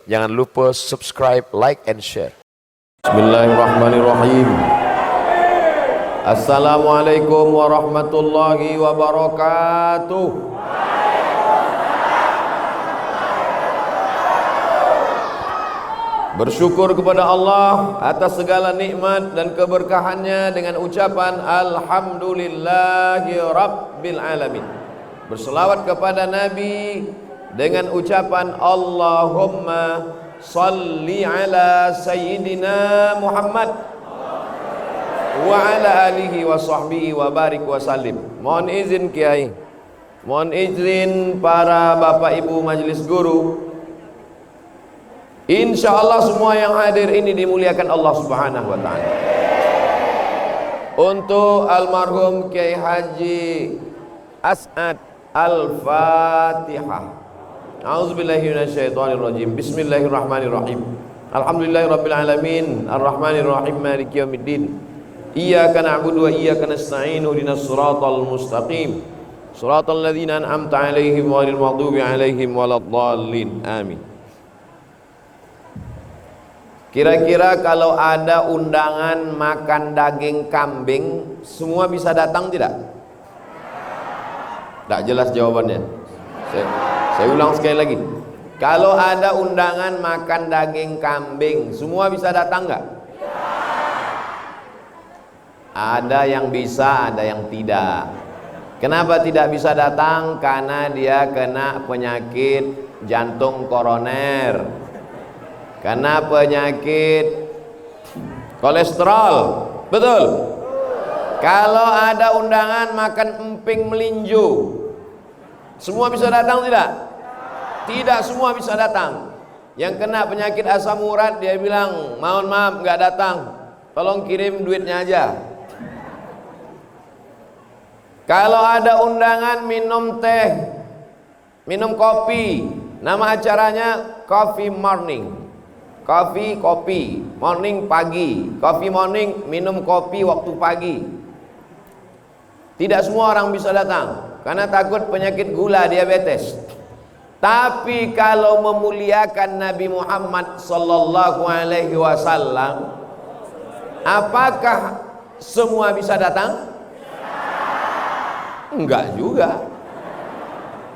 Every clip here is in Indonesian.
Jangan lupa subscribe, like, and share. Bismillahirrahmanirrahim. Assalamualaikum warahmatullahi wabarakatuh. Bersyukur kepada Allah atas segala nikmat dan keberkahannya dengan ucapan Alhamdulillahi Rabbil Alamin. Berselawat kepada Nabi dengan ucapan Allahumma salli ala Sayyidina Muhammad wa ala alihi wa sahbihi wa barik wa salim. Mohon izin Kiai, mohon izin para Bapak Ibu Majelis Guru. InsyaAllah semua yang hadir ini dimuliakan Allah Subhanahu wa ta'ala. Untuk almarhum Kiai Haji As'ad Al-Fatihah. A'udzubillahi minasyaitonirrajim. Bismillahirrahmanirrahim. Alhamdulillahirabbil alamin, arrahmanirrahim, maliki yaumiddin. Iyyaka na'budu wa iyyaka nasta'in, ihdinas siratal mustaqim. Siratal ladzina an'amta 'alaihim ghairil maghdubi 'alaihim waladdallin. Amin. Kira-kira kalau ada undangan makan daging kambing, semua bisa datang tidak? Tak jelas jawabannya. Saya ulang sekali lagi. Kalau ada undangan makan daging kambing, semua bisa datang nggak? Ada yang bisa, ada yang tidak. Kenapa tidak bisa datang? Karena dia kena penyakit jantung koroner, karena penyakit kolesterol. Betul? Kalau ada undangan makan emping melinju, semua bisa datang tidak? Tidak semua bisa datang. Yang kena penyakit asam urat dia bilang, mohon maaf nggak datang, tolong kirim duitnya aja. Kalau ada undangan minum teh, minum kopi, nama acaranya coffee morning. Coffee, kopi, morning pagi, coffee morning, minum kopi waktu pagi. Tidak semua orang bisa datang karena takut penyakit gula, diabetes. Tapi kalau memuliakan Nabi Muhammad sallallahu alaihi wasallam, apakah semua bisa datang? Enggak juga.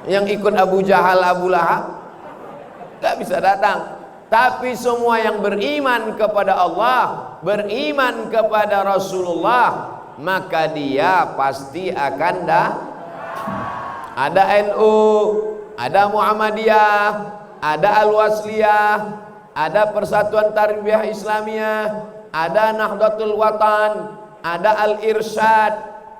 Yang ikut Abu Jahal, Abu Lahab enggak bisa datang. Tapi semua yang beriman kepada Allah, beriman kepada Rasulullah, maka dia pasti akan ada NU, ada Muhammadiyah, ada Al-Wasliyah, ada Persatuan Tarbiyah Islamiyah, ada Nahdlatul Watan, ada Al-Irsyad,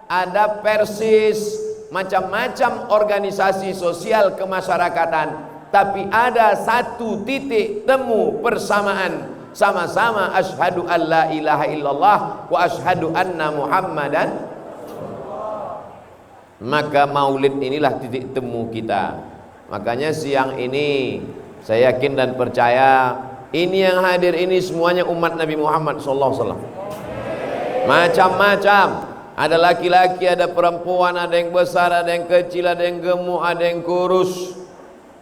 ada Persis, macam-macam organisasi sosial kemasyarakatan. Tapi ada satu titik temu persamaan, sama-sama asyhadu an la ilaha illallah wa asyhadu anna Muhammadan. Maka maulid inilah titik temu kita. Makanya siang ini saya yakin dan percaya ini yang hadir ini semuanya umat Nabi Muhammad sallallahu alaihi wasallam. Macam-macam. Ada laki-laki, ada perempuan, ada yang besar, ada yang kecil, ada yang gemuk, ada yang kurus.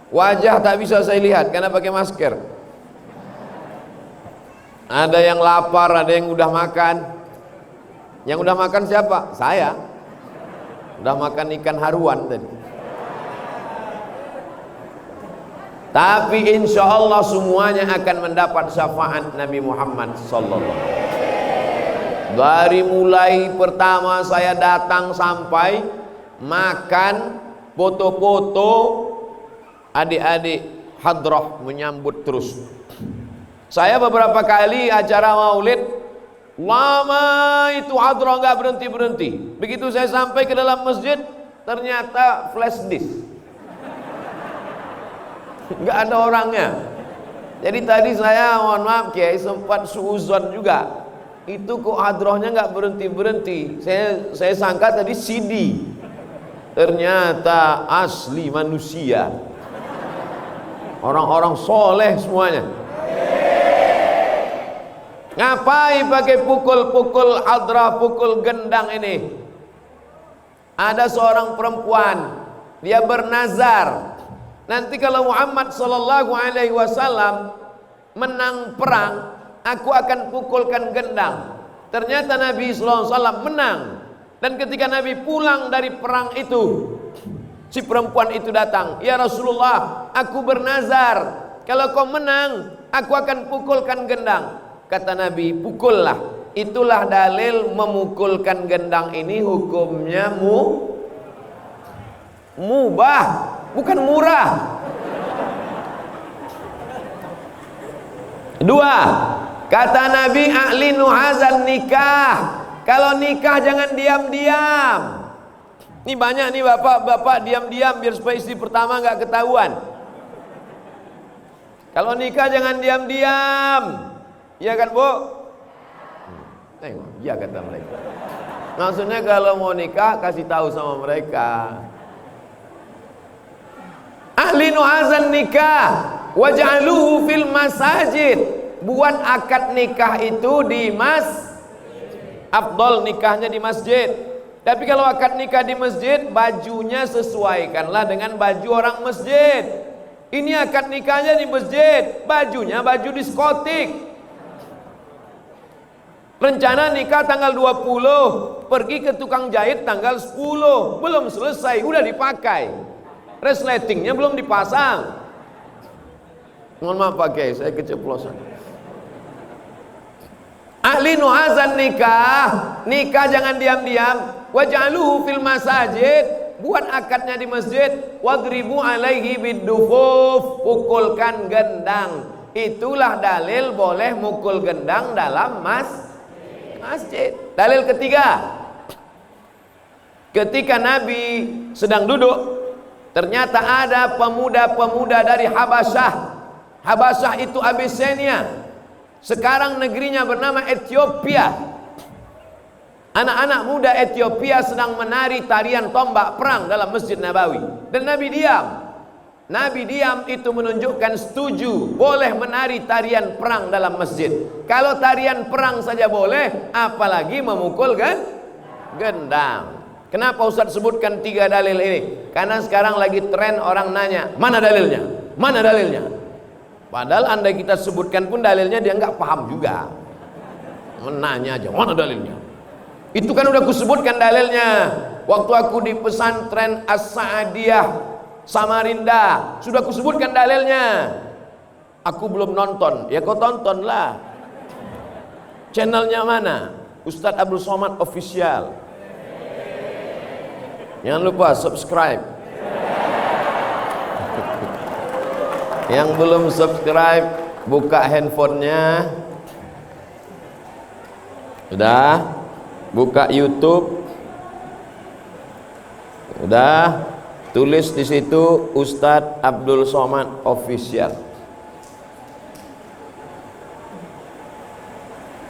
Wajah tak bisa saya lihat karena pakai masker. Ada yang lapar, ada yang udah makan. Yang udah makan siapa? Saya. Udah makan ikan haruan tadi. Tapi insya Allah semuanya akan mendapat syafaat Nabi Muhammad sallallahu alaihi wasallam. Dari mulai pertama saya datang sampai makan, foto-foto, adik-adik hadrah menyambut terus. Saya beberapa kali acara maulid, lama itu hadrah nggak berhenti-berhenti. Begitu saya sampai ke dalam masjid, ternyata flash disk, nggak ada orangnya. Jadi tadi saya mohon maaf Kiai sempat suuzon juga. Itu kok hadrahnya nggak berhenti-berhenti. Saya sangka tadi CD, ternyata asli manusia. Orang-orang soleh semuanya. Ngapain pakai pukul-pukul hadrah, pukul gendang ini? Ada seorang perempuan, dia bernazar nanti kalau Muhammad sallallahu alaihi wasallam menang perang, aku akan pukulkan gendang. Ternyata Nabi sallallahu alaihi wasallam menang. Dan ketika Nabi pulang dari perang itu, si perempuan itu datang, "Ya Rasulullah, aku bernazar, kalau kau menang, aku akan pukulkan gendang." Kata Nabi, "Pukullah." Itulah dalil memukulkan gendang ini hukumnya mubah, bukan murah. Dua, kata Nabi, "A'linu hazan nikah." Kalau nikah jangan diam-diam. Ini banyak nih bapak-bapak diam-diam biar supaya istri pertama nggak ketahuan. Kalau nikah jangan diam-diam. Iya kan, Bu? Iya kata mereka. Maksudnya kalau mau nikah kasih tahu sama mereka. Ahlinu hazan nikah waj'aluhu fil masajid. Buat akad nikah itu di afdol nikahnya di masjid. Tapi kalau akad nikah di masjid, bajunya sesuaikanlah dengan baju orang masjid. Ini akad nikahnya di masjid, bajunya baju diskotik. Rencana nikah tanggal 20, pergi ke tukang jahit tanggal 10, belum selesai, udah dipakai. Resletingnya belum dipasang. Mohon maaf pakai, saya keceplosan. Ahlinu hazan nikah, nikah jangan diam-diam. Waj'aluhu fil masajid, buat akadnya di masjid. Wadribu alaihi biddufuf, pukulkan gendang. Itulah dalil boleh mukul gendang dalam masjid. Dalil ketiga, ketika Nabi sedang duduk, ternyata ada pemuda-pemuda dari Habasyah. Habasyah itu Abyssinia. Sekarang negerinya bernama Ethiopia. Anak-anak muda Ethiopia sedang menari tarian tombak perang dalam Masjid Nabawi. Dan Nabi diam. Nabi diam itu menunjukkan setuju boleh menari tarian perang dalam masjid. Kalau tarian perang saja boleh, apalagi memukul gendang. Kenapa Ustaz sebutkan 3 dalil ini? Karena sekarang lagi tren orang nanya, mana dalilnya? Mana dalilnya? Padahal andai kita sebutkan pun dalilnya dia nggak paham juga. Menanya aja, mana dalilnya? Itu kan udah kusebutkan dalilnya. Waktu aku di pesantren As-Sa'adiyah Samarinda, sudah kusebutkan dalilnya. Aku belum nonton, ya kau tontonlah. Channelnya mana? Ustadz Abdul Somad Official. Jangan lupa subscribe. Yang belum subscribe, buka handphonenya. Udah, buka YouTube. Udah, tulis di situ Ustadz Abdul Somad Official.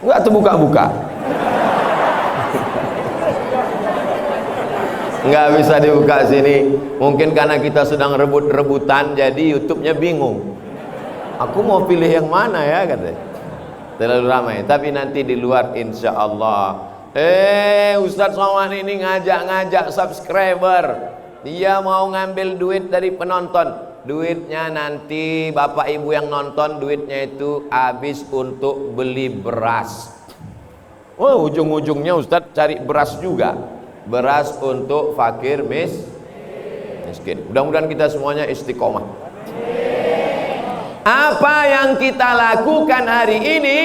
Enggak tuh buka-buka. Enggak bisa dibuka sini. Mungkin karena kita sedang rebut-rebutan, jadi YouTube-nya bingung. Aku mau pilih yang mana ya katanya. Terlalu ramai. Tapi nanti di luar insya Allah. Ustadz Somad ini ngajak-ngajak subscriber. Dia mau ngambil duit dari penonton. Duitnya nanti bapak ibu yang nonton, duitnya itu habis untuk beli beras. Oh, ujung-ujungnya Ustadz cari beras juga. Beras untuk fakir miskin. Mudah-mudahan kita semuanya istiqomah. Apa yang kita lakukan hari ini,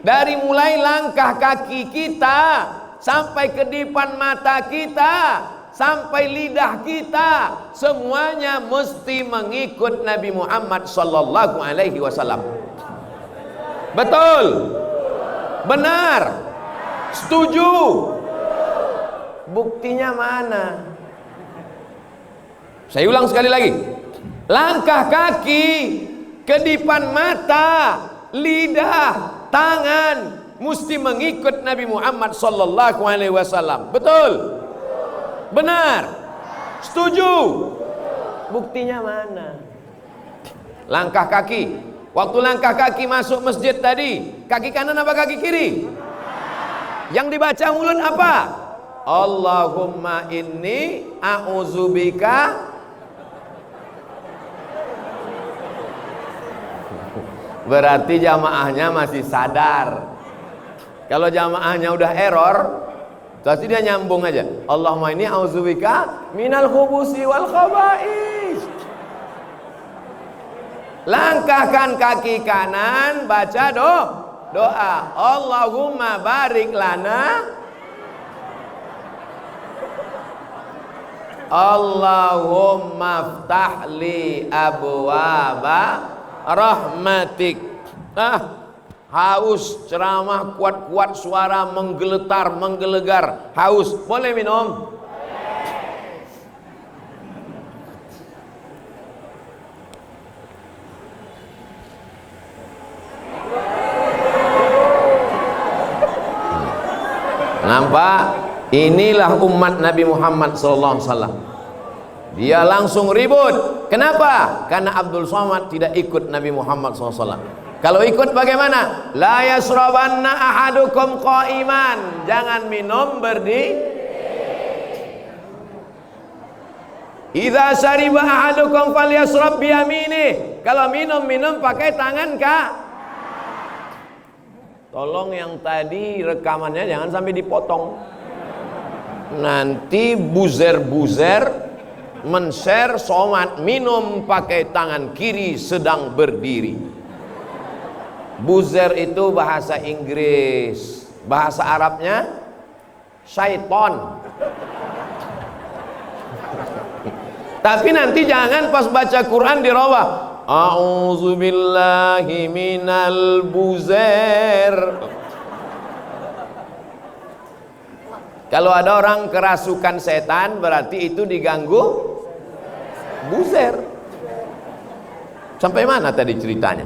dari mulai langkah kaki kita sampai kedipan mata kita, sampai lidah kita, semuanya mesti mengikut Nabi Muhammad sallallahu alaihi wasallam. Betul? Benar? Setuju? Buktinya mana? Saya ulang sekali lagi. Langkah kaki, kedipan mata, lidah, tangan mesti mengikut Nabi Muhammad sallallahu alaihi wasallam. Betul? Benar? Setuju? Buktinya mana? Langkah kaki. Waktu langkah kaki masuk masjid tadi, kaki kanan apa kaki kiri? Yang dibaca mulut apa? Allahumma inni a'udzubika Berarti jamaahnya masih sadar. Kalau jamaahnya udah error, pasti dia nyambung aja. Allahumma inni a'udzubika minal khubusi wal khaba'is. Langkahkan kaki kanan, baca doa. Allahumma barik lana, Allahumma ftahli abwaba rahmatik. Haus, ceramah kuat-kuat, suara menggeletar, menggelegar, haus. Boleh minum? Nampak? Inilah umat Nabi Muhammad SAW. Dia langsung ribut. Kenapa? Karena Abdul Somad tidak ikut Nabi Muhammad SAW. Kalau ikut bagaimana? La yasrabanna ahadukum qa'iman. Jangan minum berdiri. Idza syariba ahadukum falyasrab biyaminih. Kalau minum pakai tangan kah? Tolong yang tadi rekamannya jangan sampai dipotong. Nanti buzer-buzer men-share Somad minum pakai tangan kiri sedang berdiri. Buzer itu bahasa Inggris, bahasa Arabnya syaiton. Tapi nanti jangan pas baca Quran dirubah. A'udzubillahi minal buzer. Kalau ada orang kerasukan setan, berarti itu diganggu buzer. Sampai mana tadi ceritanya?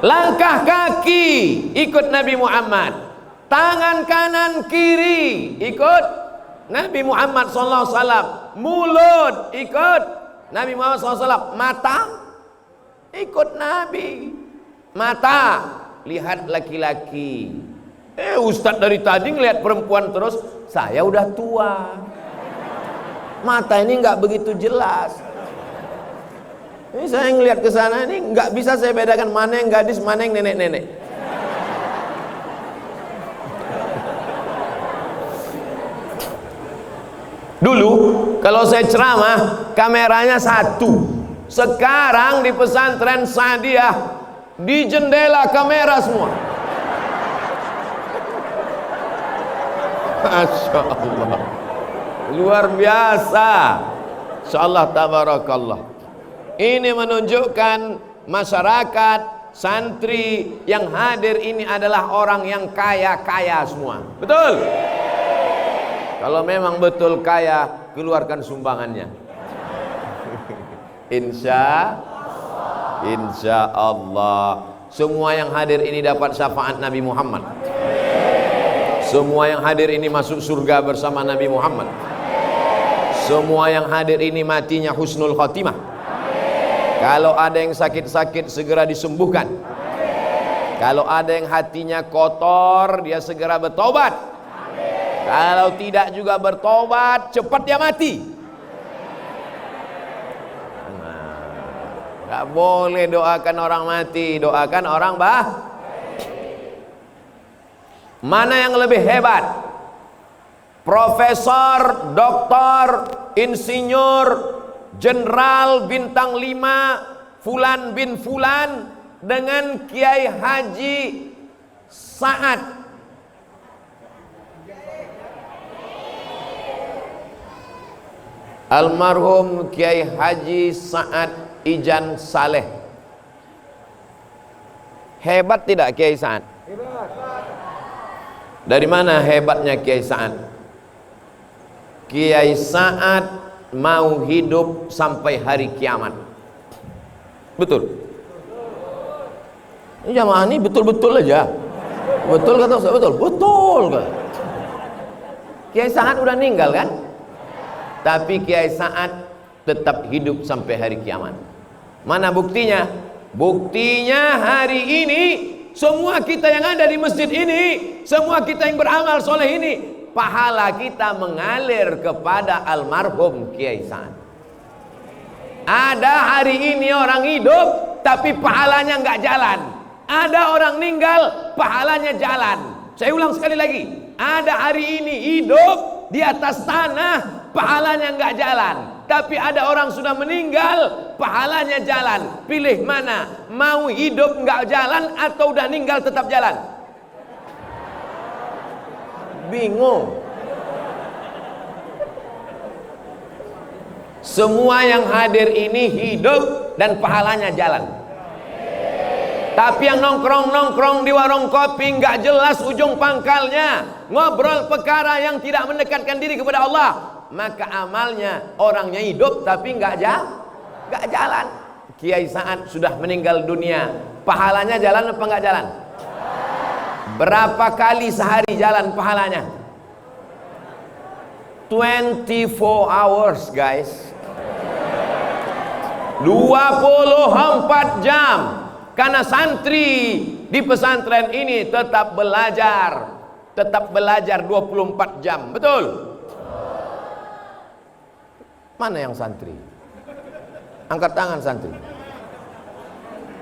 Langkah kaki ikut Nabi Muhammad, tangan kanan kiri ikut Nabi Muhammad SAW, mulut ikut Nabi Muhammad SAW, mata ikut Nabi. Mata lihat laki-laki. Ustadz dari tadi ngelihat perempuan terus. Saya udah tua, mata ini nggak begitu jelas. Ini saya ngelihat ke sana ini nggak bisa saya bedakan mana yang gadis, mana yang nenek-nenek. Dulu kalau saya ceramah kameranya satu. Sekarang di pesantren Sa'diyah di jendela kamera semua. Masya Allah, luar biasa. Insyaallah tabarakallah. Ini menunjukkan masyarakat santri yang hadir ini adalah orang yang kaya-kaya semua. Betul? Kalau memang betul kaya, keluarkan sumbangannya. Insya Allah semua yang hadir ini dapat syafaat Nabi Muhammad. Semua yang hadir ini masuk surga bersama Nabi Muhammad. Semua yang hadir ini matinya husnul khotimah. Kalau ada yang sakit-sakit segera disembuhkan. Kalau ada yang hatinya kotor dia segera bertobat. Kalau tidak juga bertobat cepat dia mati. Gak boleh doakan orang mati, doakan orang Mana yang lebih hebat? Profesor, doktor, insinyur, jenderal bintang 5 Fulan bin Fulan dengan Kiai Haji Sa'ad. Almarhum Kiai Haji Sa'ad Ijan Saleh. Hebat tidak Kiai Sa'ad? Dari mana hebatnya Kiai Sa'ad? Kiai Sa'ad mau hidup sampai hari kiamat. Betul? Ini jamaah ini betul-betul aja. Betul kata Ustaz? Betul? Betul kan? Kiai Sa'ad udah meninggal kan? Tapi Kiai Sa'ad tetap hidup sampai hari kiamat. Mana buktinya? Buktinya hari ini semua kita yang ada di masjid ini, semua kita yang beramal soleh ini, pahala kita mengalir kepada almarhum Kiai Sa'ad. Ada hari ini orang hidup tapi pahalanya nggak jalan. Ada orang meninggal, pahalanya jalan. Saya ulang sekali lagi. Ada hari ini hidup di atas tanah, pahalanya nggak jalan. Tapi ada orang sudah meninggal, pahalanya jalan. Pilih mana? Mau hidup nggak jalan atau udah meninggal tetap jalan? Bingung. Semua yang hadir ini hidup dan pahalanya jalan. Tapi yang nongkrong-nongkrong di warung kopi nggak jelas ujung pangkalnya, ngobrol perkara yang tidak mendekatkan diri kepada Allah, maka amalnya orangnya hidup tapi nggak jalan. Kiai Sa'ad sudah meninggal dunia, pahalanya jalan apa nggak jalan? Berapa kali sehari jalan pahalanya? 24 hours guys, 24 jam. Karena santri di pesantren ini tetap belajar 24 jam, betul? Mana yang santri? Angkat tangan santri.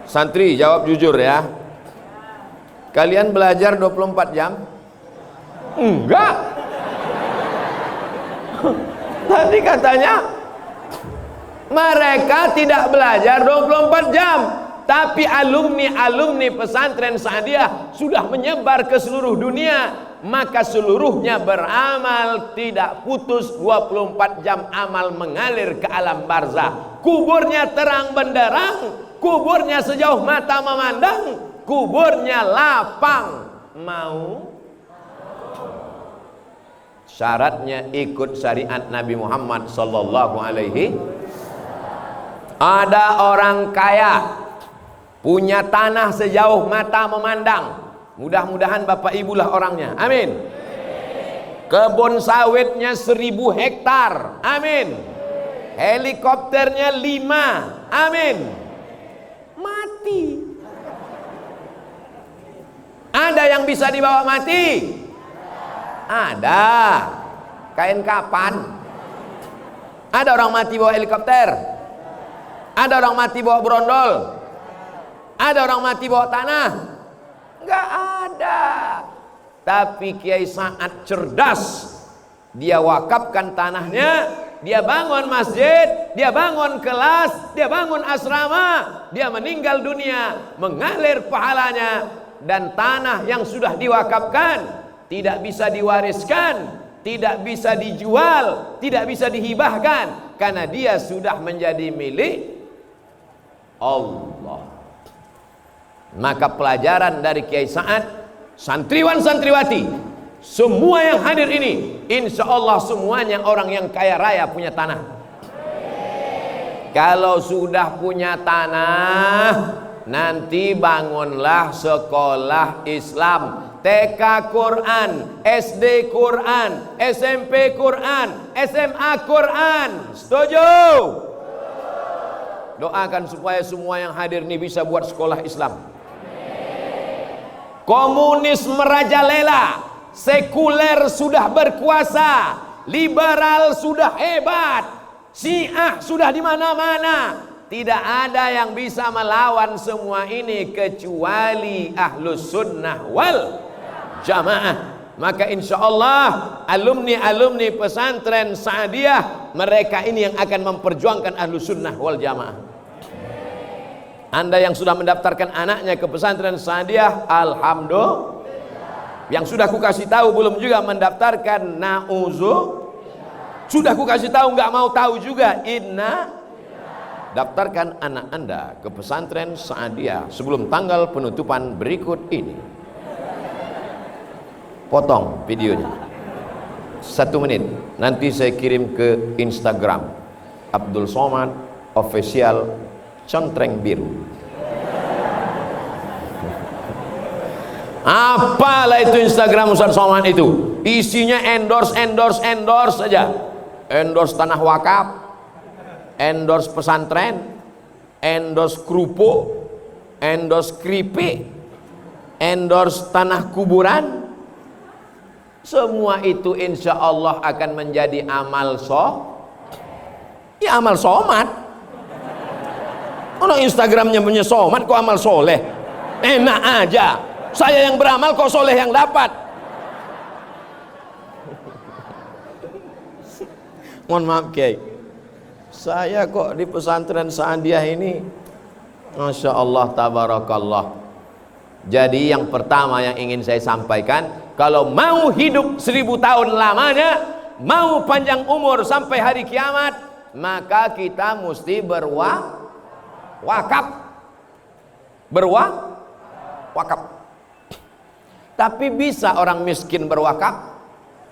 Santri jawab jujur ya. Kalian belajar 24 jam? Enggak. Tadi katanya mereka tidak belajar 24 jam. Tapi alumni pesantren Sa'adiyah sudah menyebar ke seluruh dunia, maka seluruhnya beramal tidak putus. 24 jam amal mengalir ke alam barzah. Kuburnya terang benderang, kuburnya sejauh mata memandang, kuburnya lapang. Mau? Syaratnya ikut syariat Nabi Muhammad sallallahu alaihi. Ada orang kaya punya tanah sejauh mata memandang. Mudah-mudahan Bapak Ibu lah orangnya. Amin. Kebun sawitnya 1000 hektar. Amin. Helikopternya 5. Amin. Mati. Ada yang bisa dibawa mati? Ada. Kain kapan? Ada orang mati bawa helikopter? Ada orang mati bawa brondol? Ada orang mati bawa tanah? Enggak ada. Tapi Kiai Sa'ad cerdas. Dia wakafkan tanahnya, dia bangun masjid, dia bangun kelas, dia bangun asrama, dia meninggal dunia, mengalir pahalanya. Dan tanah yang sudah diwakafkan tidak bisa diwariskan, tidak bisa dijual, tidak bisa dihibahkan, karena dia sudah menjadi milik Allah. Maka pelajaran dari Kiai Sa'ad, santriwan santriwati, semua yang hadir ini, insya Allah semuanya orang yang kaya raya punya tanah. Kalau sudah punya tanah, nanti bangunlah sekolah Islam, TK Quran, SD Quran, SMP Quran, SMA Quran. Setuju? Doakan supaya semua yang hadir ini bisa buat sekolah Islam. Komunis merajalela, sekuler sudah berkuasa, liberal sudah hebat, Syiah sudah di mana-mana. Tidak ada yang bisa melawan semua ini kecuali Ahlus Sunnah wal Jamaah. Maka insya Allah alumni pesantren Sa'adiyah, mereka ini yang akan memperjuangkan Ahlus Sunnah wal Jamaah. Anda yang sudah mendaftarkan anaknya ke pesantren Sa'adiyah, alhamdulillah. Yang sudah ku kasih tahu belum juga mendaftarkan, sudah ku kasih tahu nggak mau tahu juga, daftarkan anak Anda ke pesantren Sa'adiyah sebelum tanggal penutupan berikut ini. Potong videonya 1 menit, nanti saya kirim ke Instagram Abdul Somad Official Contreng Biru. Apalah itu Instagram Ustaz Somad itu, isinya endorse saja. Endorse tanah wakaf, endorse pesantren, endorse kerupuk, endorse keripik, endorse tanah kuburan. Semua itu insya Allah akan menjadi amal amal somad. Orang Instagramnya punya somad kok amal soleh. Enak aja. Saya yang beramal kok soleh yang dapat. Mohon maaf Kiai, saya kok di pesantren Saadiah ini, Masya Allah, tabarakallah. Jadi yang pertama yang ingin saya sampaikan, kalau mau hidup 1000 tahun lamanya, mau panjang umur sampai hari kiamat, maka kita mesti berwakaf. Berwakaf. Tapi bisa orang miskin berwakaf?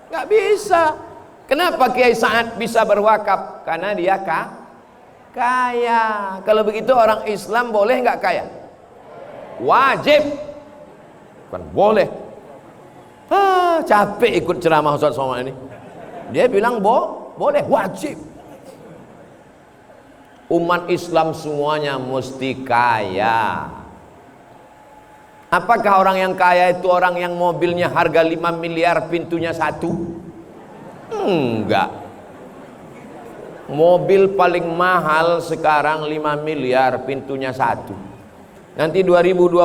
Nggak bisa. Kenapa Kiai Sa'ad bisa berwakaf? Karena dia kaya. Kalau begitu orang Islam boleh nggak kaya? Wajib. Bukan boleh. Capek ikut ceramah Ustaz Somad ini. Dia bilang boleh, wajib. Umat Islam semuanya mesti kaya. Apakah orang yang kaya itu orang yang mobilnya harga 5 miliar pintunya 1? Enggak. Mobil paling mahal sekarang 5 miliar pintunya 1. Nanti 2021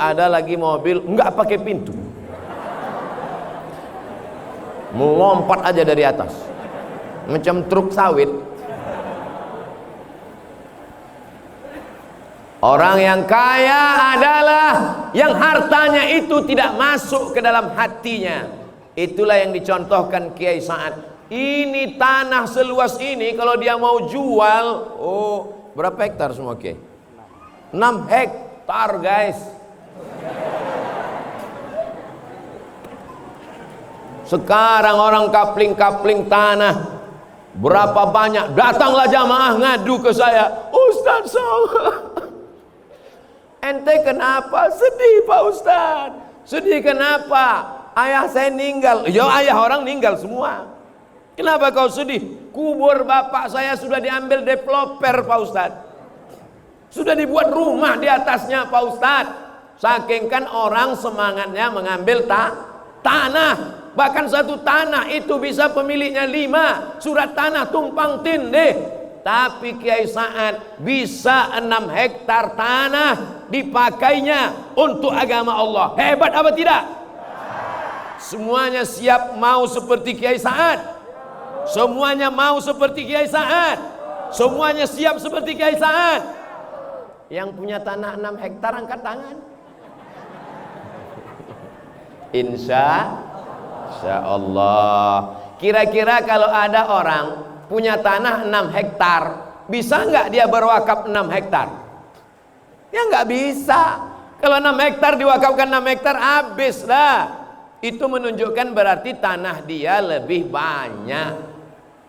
ada lagi mobil enggak pakai pintu, melompat aja dari atas macam truk sawit. Orang yang kaya adalah yang hartanya itu tidak masuk ke dalam hatinya. Itulah yang dicontohkan Kiai Sa'ad. Ini tanah seluas ini kalau dia mau jual, berapa hektar semua Kiai? 6 hektar guys. Sekarang orang kapling-kapling tanah berapa banyak, datanglah jamaah ngadu ke saya, Ustaz Somad, ente kenapa? Sedih Pak Ustaz. Sedih kenapa? Ayah saya meninggal. Ya ayah orang meninggal semua. Kenapa kau sedih? Kubur bapak saya sudah diambil developer Pak Ustaz. Sudah dibuat rumah di atasnya Pak Ustaz. Saking kan orang semangatnya mengambil tanah. Bahkan satu tanah itu bisa pemiliknya 5 surat tanah tumpang tindih. Tapi Kiai Sa'ad bisa 6 hektar tanah dipakainya untuk agama Allah. Hebat apa tidak? Semuanya siap mau seperti Kiai Sa'ad. Semuanya mau seperti Kiai Sa'ad. Semuanya siap seperti Kiai Sa'ad. Yang punya tanah 6 hektar angkat tangan. Insya Allah. Kira-kira kalau ada orang punya tanah 6 hektar, bisa nggak dia berwakaf 6 hektar? Ya nggak bisa. Kalau 6 hektar diwakafkan 6 hektar, habis lah. Itu menunjukkan berarti tanah dia lebih banyak.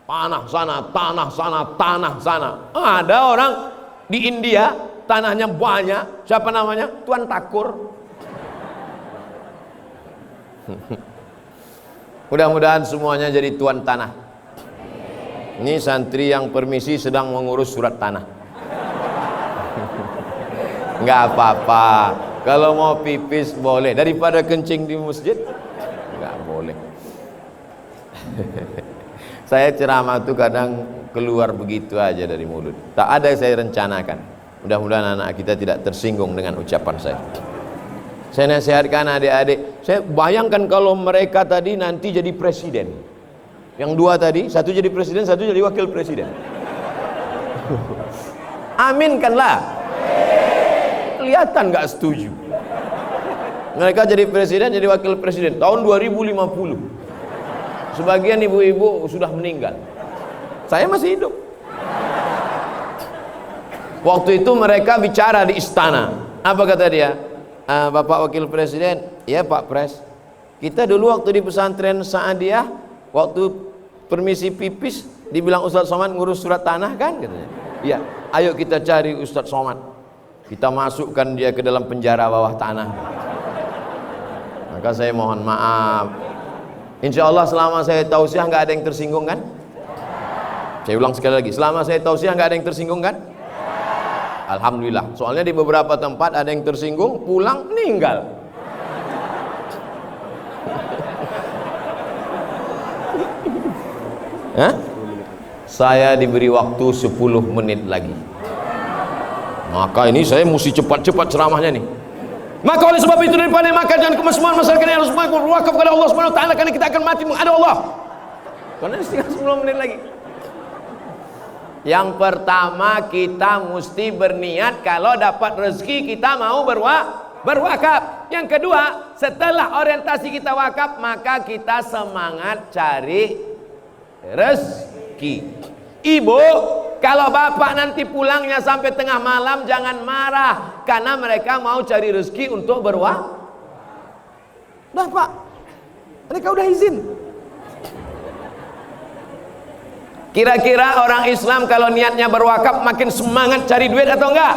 Tanah sana, tanah sana, tanah sana. Ada orang di India tanahnya banyak. Siapa namanya? Tuan Takur. Mudah-mudahan semuanya jadi tuan tanah. Ini santri yang permisi sedang mengurus surat tanah. Nggak apa-apa. Kalau mau pipis boleh. Daripada kencing di masjid, nggak boleh. Saya ceramah tuh kadang keluar begitu aja dari mulut. Tak ada yang saya rencanakan. Mudah-mudahan anak kita tidak tersinggung dengan ucapan saya. Saya nasihatkan adik-adik. Saya bayangkan kalau mereka tadi nanti jadi presiden. Yang 2 tadi, satu jadi presiden, satu jadi wakil presiden. Aminkanlah. Kelihatan nggak setuju. Mereka jadi presiden, jadi wakil presiden tahun 2050. Sebagian ibu-ibu sudah meninggal. Saya masih hidup. Waktu itu mereka bicara di istana. Apa kata dia? Bapak wakil presiden, ya Pak Pres, kita dulu waktu di pesantren Saadiah, waktu permisi pipis dibilang Ustaz Somad ngurus surat tanah kan, katanya. Iya, ayo kita cari Ustaz Somad, kita masukkan dia ke dalam penjara bawah tanah. Maka saya mohon maaf. Insya Allah selama saya tausiah nggak ada yang tersinggung kan? Saya ulang sekali lagi, selama saya tausiah nggak ada yang tersinggung kan? Alhamdulillah. Soalnya di beberapa tempat ada yang tersinggung, pulang meninggal. Saya diberi waktu 10 menit lagi. Maka ini saya mesti cepat-cepat ceramahnya nih. Maka oleh sebab itu daripada maka jangan kemesuhan masyarakat yang harus berwakaf kepada Allah Subhanahu wa taala, karena kita akan mati menghadap Allah. Karena tinggal 10 menit lagi. Yang pertama, kita mesti berniat kalau dapat rezeki kita mau berwakaf. Yang kedua, setelah orientasi kita wakaf, maka kita semangat cari rezeki. Ibu, kalau bapak nanti pulangnya sampai tengah malam, jangan marah, karena mereka mau cari rezeki untuk berwakaf. Udah pak, mereka udah izin. Kira-kira orang Islam kalau niatnya berwakaf makin semangat cari duit atau enggak?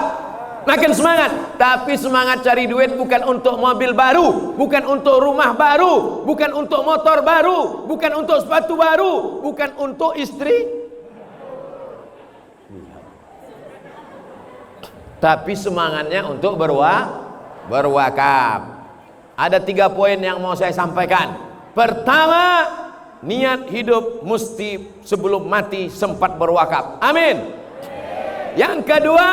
Makin semangat. Tapi semangat cari duit bukan untuk mobil baru, bukan untuk rumah baru, bukan untuk motor baru, bukan untuk sepatu baru, bukan untuk istri. Tapi semangatnya untuk berwakaf. Ada 3 poin yang mau saya sampaikan. Pertama, niat hidup mesti sebelum mati sempat berwakaf. Amin. Yang kedua,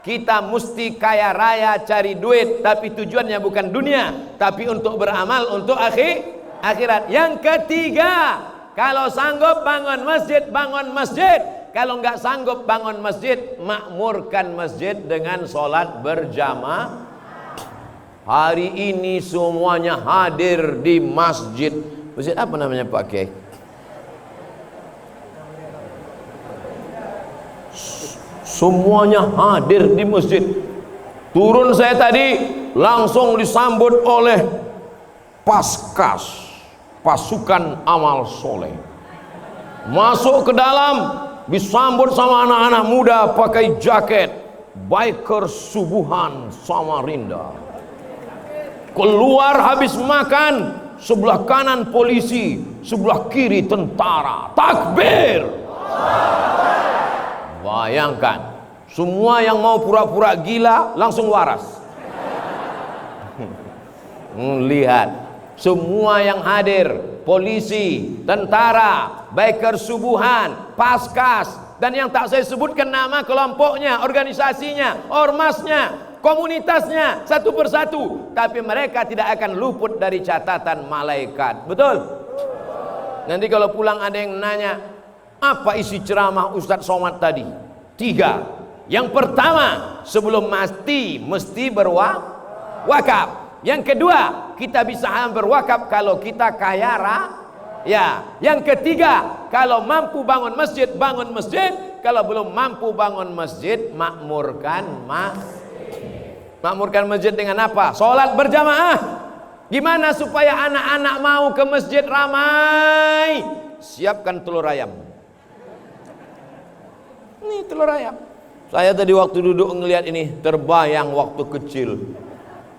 kita mesti kaya raya cari duit, tapi tujuannya bukan dunia, tapi untuk beramal untuk akhirat. Yang ketiga, kalau sanggup bangun masjid, bangun masjid. Kalau nggak sanggup bangun masjid, makmurkan masjid dengan sholat berjamaah. Hari ini semuanya hadir di masjid. Masjid apa namanya Pak Kiai? Semuanya hadir di masjid. Turun saya tadi langsung disambut oleh Paskas, pasukan amal soleh. Masuk ke dalam, disambut sama anak-anak muda pakai jaket biker subuhan Samarinda. Keluar habis makan, sebelah kanan polisi, sebelah kiri tentara. Takbir. Bayangkan, semua yang mau pura-pura gila langsung waras. Lihat, semua yang hadir, polisi, tentara, biker subuhan, Paskas, dan yang tak saya sebutkan nama kelompoknya, organisasinya, ormasnya, komunitasnya, satu persatu, tapi mereka tidak akan luput dari catatan malaikat. Betul? Nanti kalau pulang ada yang nanya, apa isi ceramah Ustadz Somad tadi? 3. Yang pertama, sebelum mati mesti berwakaf. Yang kedua, kita bisa berwakaf kalau kita kaya raya. Yang ketiga, kalau mampu bangun masjid, bangun masjid. Kalau belum mampu bangun masjid, makmurkan masjid dengan apa? Sholat berjamaah. Gimana supaya anak-anak mau ke masjid ramai? Siapkan telur ayam. Ini telur ayam. Saya tadi waktu duduk ngelihat ini, terbayang waktu kecil.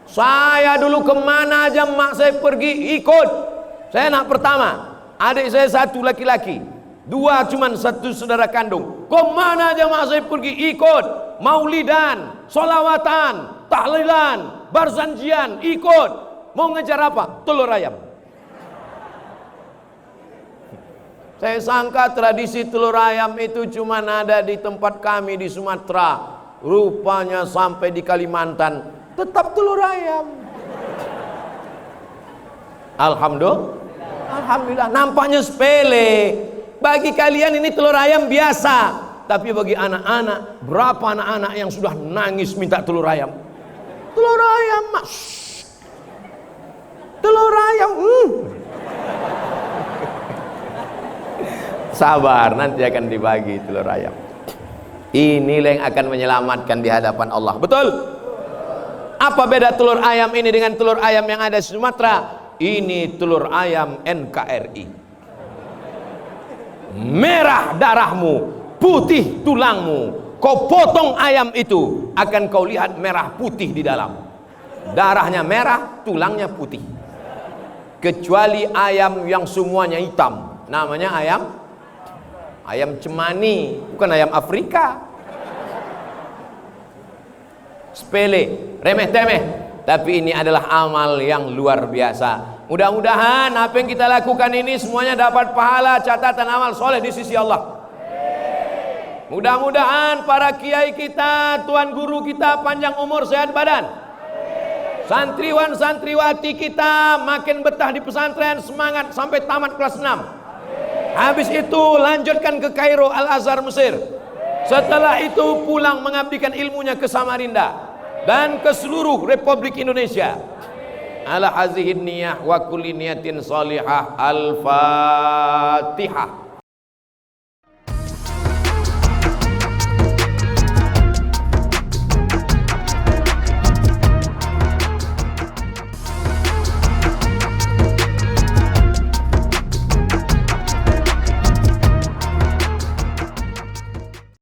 Saya dulu kemana aja mak saya pergi ikut. Saya anak pertama, adik saya 1 laki-laki, 2 cuman 1 saudara kandung. Kemana aja mak saya pergi ikut. Maulidan, solawatan, tahlilan, barzanjian, ikut. Mau ngejar apa? Telur ayam. Saya sangka tradisi telur ayam itu cuma ada di tempat kami di Sumatera. Rupanya sampai di Kalimantan tetap telur ayam. Alhamdulillah, nampaknya sepele. Bagi kalian ini telur ayam biasa, tapi bagi anak-anak, berapa anak-anak yang sudah nangis minta telur ayam? Telur ayam, mas. Telur ayam. Sabar, nanti akan dibagi telur ayam. Inilah yang akan menyelamatkan di hadapan Allah. Betul? Apa beda telur ayam ini dengan telur ayam yang ada di Sumatera? Ini telur ayam NKRI. Merah darahmu, putih tulangmu. Kau potong ayam itu, akan kau lihat merah putih di dalam. Darahnya merah, tulangnya putih. Kecuali ayam yang semuanya hitam, namanya ayam cemani, bukan ayam Afrika. Sepele, remeh-temeh, tapi ini adalah amal yang luar biasa. Mudah-mudahan apa yang kita lakukan ini semuanya dapat pahala catatan amal soleh di sisi Allah. Mudah-mudahan para kiai kita, tuan guru kita panjang umur sehat badan. Santriwan santriwati kita makin betah di pesantren, semangat sampai tamat kelas 6. Habis itu lanjutkan ke Kairo Al-Azhar Mesir. Setelah itu pulang mengabdikan ilmunya ke Samarinda dan ke seluruh Republik Indonesia. Ala hazihin niyah wa kulli niyatin salihah. Al-Fatihah.